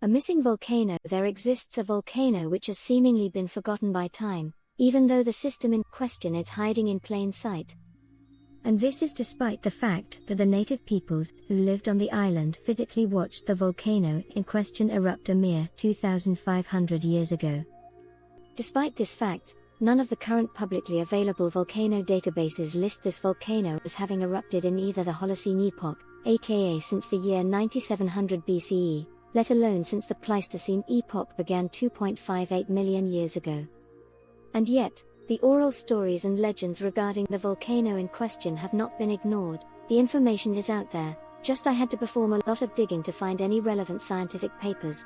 A missing volcano. There exists a volcano which has seemingly been forgotten by time, even though the system in question is hiding in plain sight. And this is despite the fact that the native peoples who lived on the island physically watched the volcano in question erupt a mere 2,500 years ago. Despite this fact, none of the current publicly available volcano databases list this volcano as having erupted in either the Holocene epoch, aka since the year 9700 BCE, let alone since the Pleistocene epoch began 2.58 million years ago. And yet, the oral stories and legends regarding the volcano in question have not been ignored. The information is out there, just I had to perform a lot of digging to find any relevant scientific papers.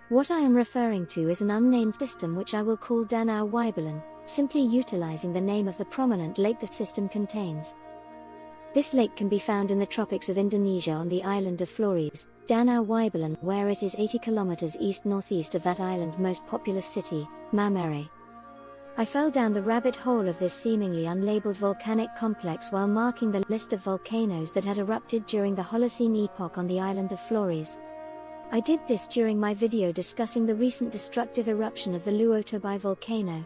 What I am referring to is an unnamed system which I will call Danau Weibelin, simply utilizing the name of the prominent lake the system contains. This lake can be found in the tropics of Indonesia on the island of Flores, Danau Weibelin, where it is 80 kilometers east-northeast of that island's most populous city, Maumere. I fell down the rabbit hole of this seemingly unlabeled volcanic complex while marking the list of volcanoes that had erupted during the Holocene epoch on the island of Flores. I did this during my video discussing the recent destructive eruption of the Luotobai volcano.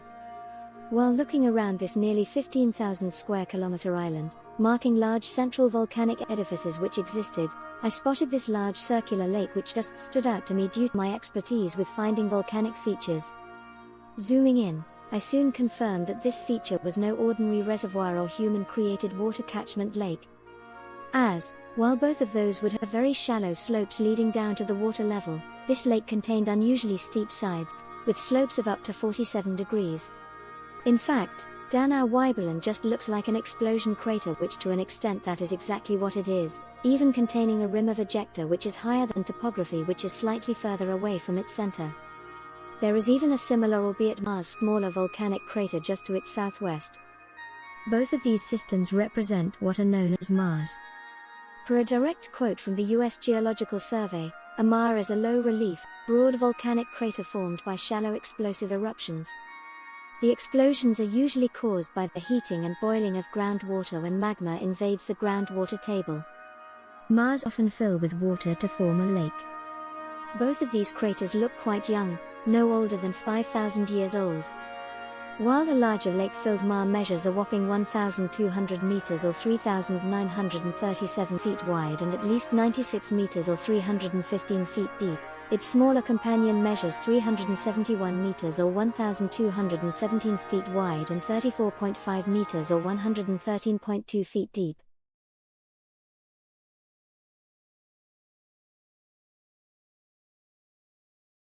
While looking around this nearly 15,000 square kilometer island, marking large central volcanic edifices which existed, I spotted this large circular lake which just stood out to me due to my expertise with finding volcanic features. Zooming in, I soon confirmed that this feature was no ordinary reservoir or human-created water catchment lake. While both of those would have very shallow slopes leading down to the water level, this lake contained unusually steep sides, with slopes of up to 47 degrees. In fact, Danau Weibelin just looks like an explosion crater, which to an extent that is exactly what it is, even containing a rim of ejecta which is higher than topography which is slightly further away from its center. There is even a similar albeit much smaller volcanic crater just to its southwest. Both of these systems represent what are known as maars. For a direct quote from the US Geological Survey, a maar is a low-relief, broad volcanic crater formed by shallow explosive eruptions. The explosions are usually caused by the heating and boiling of groundwater when magma invades the groundwater table. Maars often fill with water to form a lake. Both of these craters look quite young, no older than 5,000 years old. While the larger lake-filled maar measures a whopping 1,200 meters or 3,937 feet wide and at least 96 meters or 315 feet deep, its smaller companion measures 371 meters or 1,217 feet wide and 34.5 meters or 113.2 feet deep.